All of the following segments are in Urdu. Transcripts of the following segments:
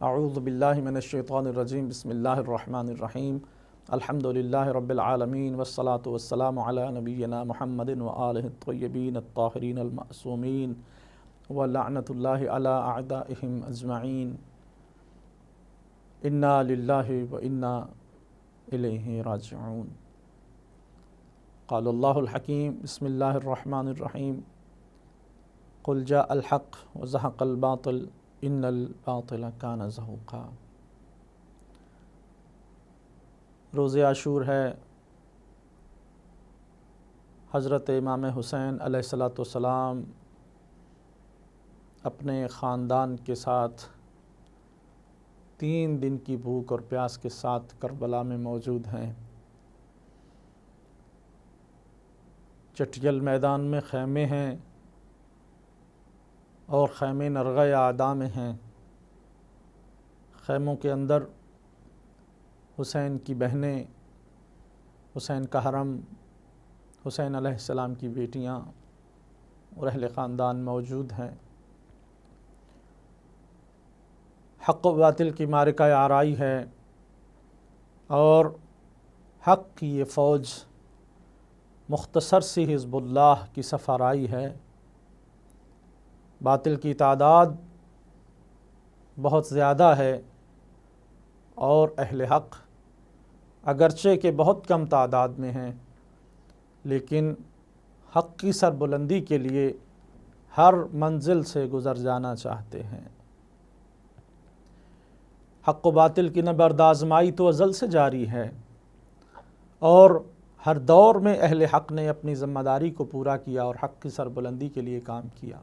اعوذ باللہ من الشیطان الرجیم بسم اللہ الرحمن الرحیم الحمدللہ رب العالمین والصلاة والسلام علی نبینا محمد وآلہ الطیبین الطاہرین المعصومین ولعنۃ اللہ علی اعدائہم اجمعین انا للہ وانا الیہ راجعون۔ قال اللہ الحکیم بسم اللہ الرحمن الرحیم قل جاء الحق وزهق الباطل ان الباطل کان زہوقا۔ روز عاشور ہے، حضرت امام حسین علیہ السلام اپنے خاندان کے ساتھ 3 دن کی بھوک اور پیاس کے ساتھ کربلا میں موجود ہیں۔ چٹیل میدان میں خیمے ہیں اور خیمے نرغہ اعدا میں ہیں۔ خیموں کے اندر حسین کی بہنیں، حسین کا حرم، حسین علیہ السلام کی بیٹیاں اور اہل خاندان موجود ہیں۔ حق و باطل کی معرکہ آرائی ہے اور حق کی یہ فوج مختصر سی حزب اللہ کی صف آرائی ہے۔ باطل کی تعداد بہت زیادہ ہے اور اہل حق اگرچہ کہ بہت کم تعداد میں ہیں، لیکن حق کی سربلندی کے لیے ہر منزل سے گزر جانا چاہتے ہیں۔ حق و باطل کی نبرد آزمائی تو ازل سے جاری ہے اور ہر دور میں اہل حق نے اپنی ذمہ داری کو پورا کیا اور حق کی سربلندی کے لیے کام کیا۔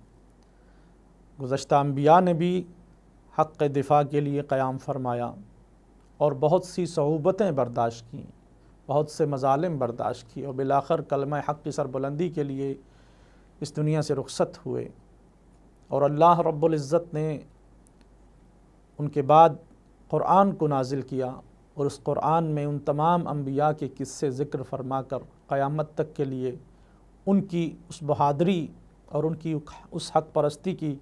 گزشتہ انبیاء نے بھی حق کے دفاع کے لیے قیام فرمایا اور بہت سی صعوبتیں برداشت کیں، بہت سے مظالم برداشت کیے اور بالآخر کلمہ حق کی سربلندی کے لیے اس دنیا سے رخصت ہوئے۔ اور اللہ رب العزت نے ان کے بعد قرآن کو نازل کیا اور اس قرآن میں ان تمام انبیاء کے قصے ذکر فرما کر قیامت تک کے لیے ان کی اس بہادری اور ان کی اس حق پرستی کی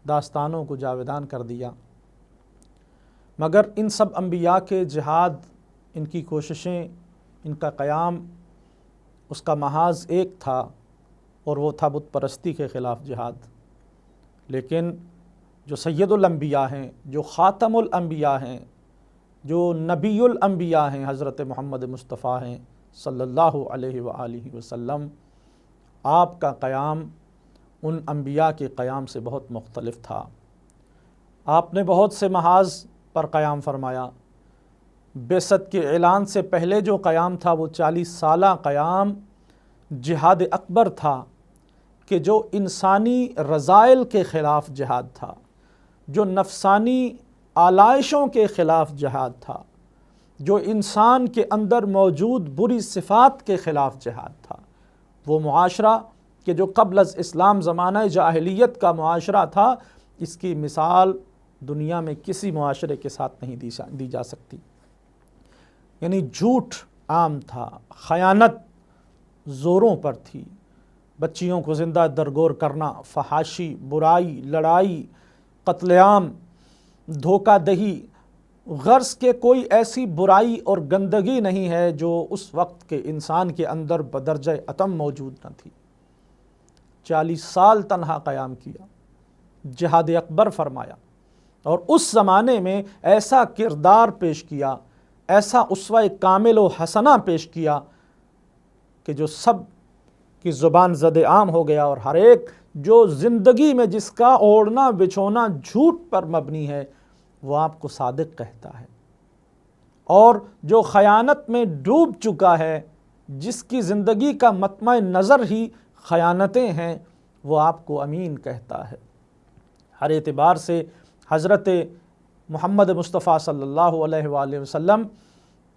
داستانوں کو جاویدان کر دیا۔ مگر ان سب انبیاء کے جہاد، ان کی کوششیں، ان کا قیام، اس کا محاذ ایک تھا اور وہ تھا بت پرستی کے خلاف جہاد۔ لیکن جو سید الانبیاء ہیں، جو خاتم الانبیاء ہیں، جو نبی الانبیاء ہیں، حضرت محمد مصطفیٰ ہیں صلی اللہ علیہ وآلہ وسلم، آپ کا قیام ان انبیاء کے قیام سے بہت مختلف تھا۔ آپ نے بہت سے محاذ پر قیام فرمایا۔ بعثت کے اعلان سے پہلے جو قیام تھا وہ 40 سالہ قیام جہاد اکبر تھا کہ جو انسانی رذائل کے خلاف جہاد تھا، جو نفسانی آلائشوں کے خلاف جہاد تھا، جو انسان کے اندر موجود بری صفات کے خلاف جہاد تھا۔ وہ معاشرہ کہ جو قبل از اسلام زمانہ جاہلیت کا معاشرہ تھا، اس کی مثال دنیا میں کسی معاشرے کے ساتھ نہیں دی جا سکتی۔ یعنی جھوٹ عام تھا، خیانت زوروں پر تھی، بچیوں کو زندہ درگور کرنا، فحاشی، برائی، لڑائی، قتل عام، دھوکہ دہی، غرض کہ کوئی ایسی برائی اور گندگی نہیں ہے جو اس وقت کے انسان کے اندر بدرجہ اتم موجود نہ تھی۔ 40 سال تنہا قیام کیا، جہاد اکبر فرمایا اور اس زمانے میں ایسا کردار پیش کیا، ایسا اسوہ کامل و حسنہ پیش کیا کہ جو سب کی زبان زد عام ہو گیا، اور ہر ایک جو زندگی میں جس کا اوڑھنا بچھونا جھوٹ پر مبنی ہے وہ آپ کو صادق کہتا ہے، اور جو خیانت میں ڈوب چکا ہے، جس کی زندگی کا مطمع نظر ہی خیانتیں ہیں، وہ آپ کو امین کہتا ہے۔ ہر اعتبار سے حضرت محمد مصطفیٰ صلی اللہ علیہ وآلہ وسلم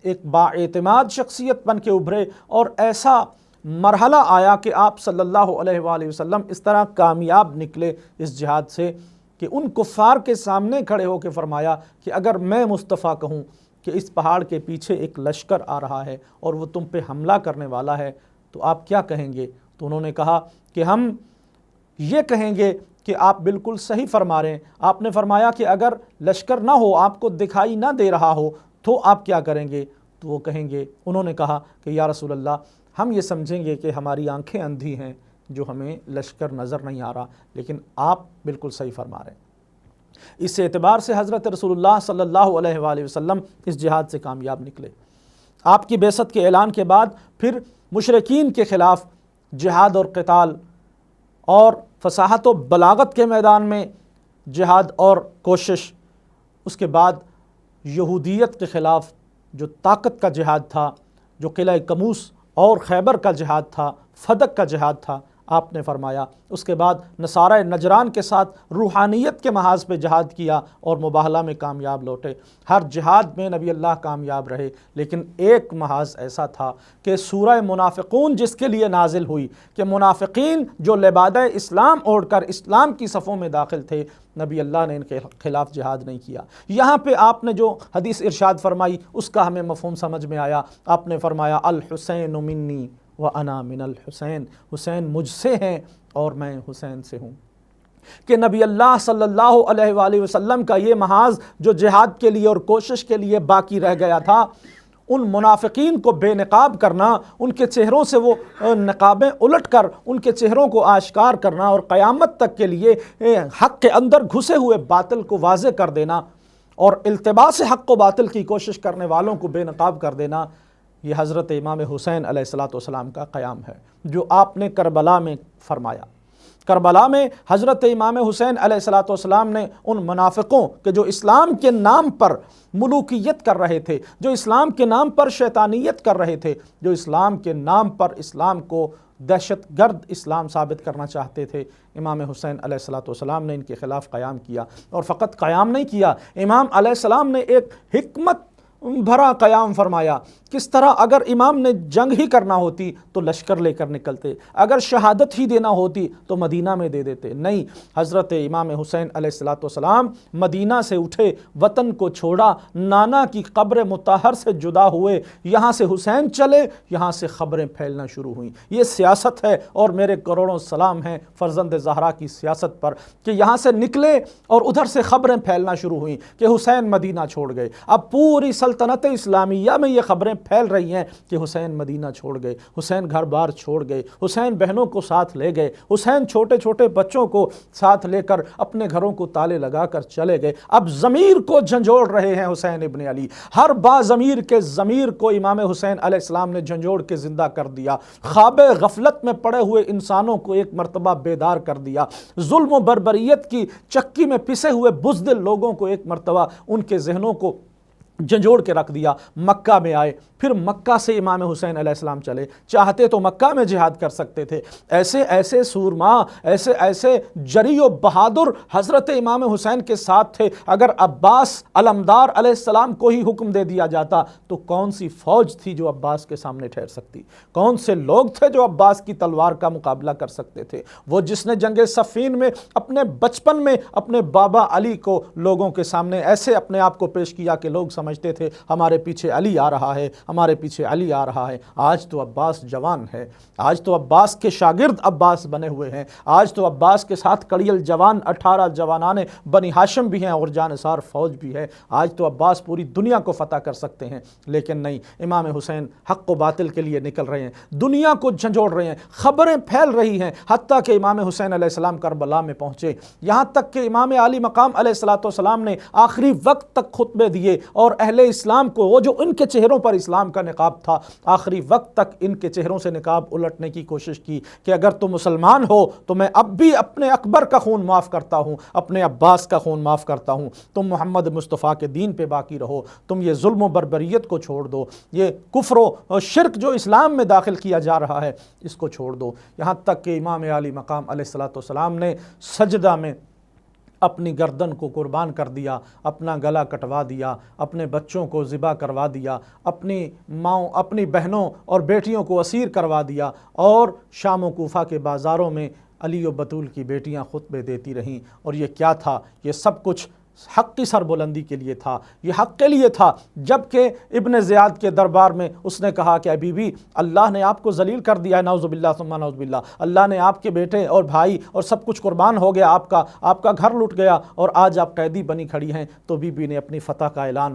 ایک بااعتماد شخصیت بن کے ابھرے، اور ایسا مرحلہ آیا کہ آپ صلی اللہ علیہ وآلہ وسلم اس طرح کامیاب نکلے اس جہاد سے کہ ان کفار کے سامنے کھڑے ہو کے فرمایا کہ اگر میں مصطفیٰ کہوں کہ اس پہاڑ کے پیچھے ایک لشکر آ رہا ہے اور وہ تم پہ حملہ کرنے والا ہے تو آپ کیا کہیں گے؟ تو انہوں نے کہا کہ ہم یہ کہیں گے کہ آپ بالکل صحیح فرما رہے ہیں۔ آپ نے فرمایا کہ اگر لشکر نہ ہو، آپ کو دکھائی نہ دے رہا ہو تو آپ کیا کریں گے؟ تو وہ کہیں گے، انہوں نے کہا کہ یا رسول اللہ ہم یہ سمجھیں گے کہ ہماری آنکھیں اندھی ہیں جو ہمیں لشکر نظر نہیں آ رہا، لیکن آپ بالکل صحیح فرما رہے ہیں۔ اس اعتبار سے حضرت رسول اللہ صلی اللہ علیہ وآلہ وسلم اس جہاد سے کامیاب نکلے۔ آپ کی بعثت کے اعلان کے بعد پھر مشرکین کے خلاف جہاد اور قتال اور فصاحت و بلاغت کے میدان میں جہاد اور کوشش، اس کے بعد یہودیت کے خلاف جو طاقت کا جہاد تھا، جو قلعہ کموس اور خیبر کا جہاد تھا، فدق کا جہاد تھا، آپ نے فرمایا۔ اس کے بعد نصارہ نجران کے ساتھ روحانیت کے محاذ پہ جہاد کیا اور مباہلہ میں کامیاب لوٹے۔ ہر جہاد میں نبی اللہ کامیاب رہے، لیکن ایک محاذ ایسا تھا کہ سورہ منافقون جس کے لیے نازل ہوئی کہ منافقین جو لبادہ اسلام اوڑھ کر اسلام کی صفوں میں داخل تھے، نبی اللہ نے ان کے خلاف جہاد نہیں کیا۔ یہاں پہ آپ نے جو حدیث ارشاد فرمائی اس کا ہمیں مفہوم سمجھ میں آیا۔ آپ نے فرمایا الحسین منی وَأَنَا مِنَ الْحُسَيْن، حسین مجھ سے ہیں اور میں حسین سے ہوں۔ کہ نبی اللہ صلی اللہ علیہ وآلہ وسلم کا یہ محاذ جو جہاد کے لیے اور کوشش کے لیے باقی رہ گیا تھا، ان منافقین کو بے نقاب کرنا، ان کے چہروں سے وہ نقابیں الٹ کر ان کے چہروں کو آشکار کرنا اور قیامت تک کے لیے حق کے اندر گھسے ہوئے باطل کو واضح کر دینا اور التباس حق و باطل کی کوشش کرنے والوں کو بے نقاب کر دینا، یہ حضرت امام حسین علیہ السلام کا قیام ہے جو آپ نے کربلا میں فرمایا۔ کربلا میں حضرت امام حسین علیہ السلام نے ان منافقوں کہ جو اسلام کے نام پر ملوکیت کر رہے تھے، جو اسلام کے نام پر شیطانیت کر رہے تھے، جو اسلام کے نام پر اسلام کو دہشت گرد اسلام ثابت کرنا چاہتے تھے، امام حسین علیہ السلام نے ان کے خلاف قیام کیا۔ اور فقط قیام نہیں کیا، امام علیہ السلام نے ایک حکمت بھرا قیام فرمایا۔ کس طرح اگر امام نے جنگ ہی کرنا ہوتی تو لشکر لے کر نکلتے، اگر شہادت ہی دینا ہوتی تو مدینہ میں دے دیتے، نہیں، حضرت امام حسین علیہ السلام مدینہ سے اٹھے، وطن کو چھوڑا، نانا کی قبر مطہر سے جدا ہوئے، یہاں سے حسین چلے، یہاں سے خبریں پھیلنا شروع ہوئیں۔ یہ سیاست ہے اور میرے کروڑوں سلام ہیں فرزند زہرا کی سیاست پر کہ یہاں سے نکلے اور ادھر سے خبریں پھیلنا شروع ہوئیں کہ حسین مدینہ چھوڑ گئے۔ اب پوری سلطنت اسلامیہ میں یہ خبریں پھیل رہی ہیں کہ حسین مدینہ چھوڑ گئے، حسین گھر بار چھوڑ گئے، حسین بہنوں کو ساتھ لے گئے، حسین چھوٹے چھوٹے بچوں کو ساتھ لے کر اپنے گھروں کو تالے لگا کر چلے گئے۔ اب ضمیر کو جھنجھوڑ رہے ہیں حسین ابن علی، ہر با ضمیر کے ضمیر کو امام حسین علیہ السلام نے جھنجھوڑ کے زندہ کر دیا، خواب غفلت میں پڑے ہوئے انسانوں کو ایک مرتبہ بیدار کر دیا، ظلم و بربریت کی چکی میں پسے ہوئے بزدل لوگوں کو ایک مرتبہ ان کے ذہنوں کو جھنجھوڑ کے رکھ دیا۔ مکہ میں آئے، پھر مکہ سے امام حسین علیہ السلام چلے، چاہتے تو مکہ میں جہاد کر سکتے تھے۔ ایسے ایسے سورما، ایسے ایسے جری و بہادر حضرت امام حسین کے ساتھ تھے، اگر عباس علمدار علیہ السلام کو ہی حکم دے دیا جاتا تو کون سی فوج تھی جو عباس کے سامنے ٹھہر سکتی؟ کون سے لوگ تھے جو عباس کی تلوار کا مقابلہ کر سکتے تھے؟ وہ جس نے جنگ صفین میں اپنے بچپن میں اپنے بابا علی کو لوگوں کے سامنے ایسے اپنے آپ کو پیش کیا کہ لوگ سمجھتے تھے ہمارے پیچھے علی آ رہا ہے، ہمارے پیچھے علی آ رہا ہے۔ آج تو عباس جوان ہے، آج تو عباس کے شاگرد عباس بنے ہوئے ہیں، آج تو عباس کے ساتھ کڑیل جوان 18 جوانان بنی ہاشم بھی ہیں اور جانثار فوج بھی ہے۔ آج تو عباس پوری دنیا کو فتح کر سکتے ہیں، لیکن نہیں، امام حسین حق و باطل کے لیے نکل رہے ہیں، دنیا کو جھنجھوڑ رہے ہیں، خبریں پھیل رہی ہیں، حتیٰ کہ امام حسین علیہ السلام کربلا میں پہنچے، یہاں تک کہ امام علی مقام علیہ السلام نے آخری وقت تک خطبے دیے اور اہل اسلام کو، وہ جو ان کے چہروں پر اسلام کا نقاب تھا، آخری وقت تک ان کے چہروں سے نقاب الٹنے کی کوشش کی کہ اگر تم مسلمان ہو تو میں اب بھی اپنے اکبر کا خون معاف کرتا ہوں، اپنے عباس کا خون معاف کرتا ہوں، تم محمد مصطفیٰ کے دین پہ باقی رہو، تم یہ ظلم و بربریت کو چھوڑ دو، یہ کفر و شرک جو اسلام میں داخل کیا جا رہا ہے اس کو چھوڑ دو۔ یہاں تک کہ امام علی مقام علیہ السلام نے سجدہ میں اپنی گردن کو قربان کر دیا، اپنا گلا کٹوا دیا، اپنے بچوں کو ذبح کروا دیا، اپنی ماؤں، اپنی بہنوں اور بیٹیوں کو اسیر کروا دیا، اور شام و کوفہ کے بازاروں میں علی و بطول کی بیٹیاں خطبے دیتی رہیں۔ اور یہ کیا تھا؟ یہ سب کچھ حق کی سربلندی کے لیے تھا، یہ حق کے لیے تھا۔ جب کہ ابن زیاد کے دربار میں اس نے کہا کہ ابھی بھی اللہ نے آپ کو ذلیل کر دیا ہے، نعوذ باللہ ثم نعوذ باللہ، اللہ نے آپ کے بیٹے اور بھائی اور سب کچھ قربان ہو گیا، آپ کا گھر لٹ گیا اور آج آپ قیدی بنی کھڑی ہیں، تو بی بی نے اپنی فتح کا اعلان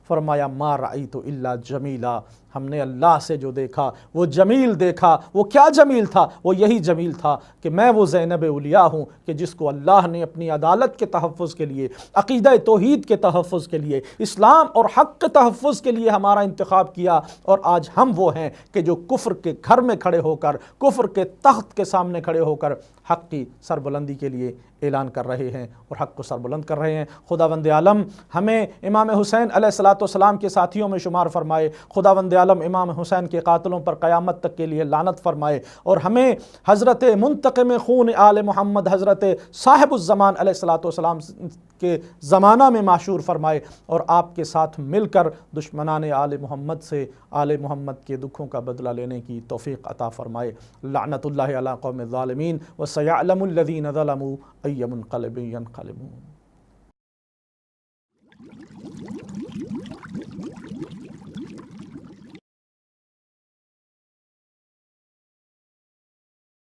فرمایا ما رأیت الا جمیلا، ہم نے اللہ سے جو دیکھا وہ جمیل دیکھا۔ وہ کیا جمیل تھا؟ وہ یہی جمیل تھا کہ میں وہ زینب اولیاء ہوں کہ جس کو اللہ نے اپنی عدالت کے تحفظ کے لیے، عقیدہ توحید کے تحفظ کے لیے، اسلام اور حق کے تحفظ کے لیے ہمارا انتخاب کیا، اور آج ہم وہ ہیں کہ جو کفر کے گھر میں کھڑے ہو کر، کفر کے تخت کے سامنے کھڑے ہو کر حق کی سربلندی کے لیے اعلان کر رہے ہیں اور حق کو سربلند کر رہے ہیں۔ خداوند عالم ہمیں امام حسین علیہ السلام کے ساتھیوں میں شمار فرمائے، خداوند عالم امام حسین کے قاتلوں پر قیامت تک کے لیے لعنت فرمائے، اور ہمیں حضرت منتقم خون آل محمد حضرت صاحب الزمان علیہ السلام کے زمانہ میں معشور فرمائے، اور آپ کے ساتھ مل کر دشمنان آل محمد سے آل محمد کے دکھوں کا بدلہ لینے کی توفیق عطا فرمائے۔ لعنت اللہ علی قوم الظالمین وسیعلم الذین ظلموا ای منقلب ینقلبون۔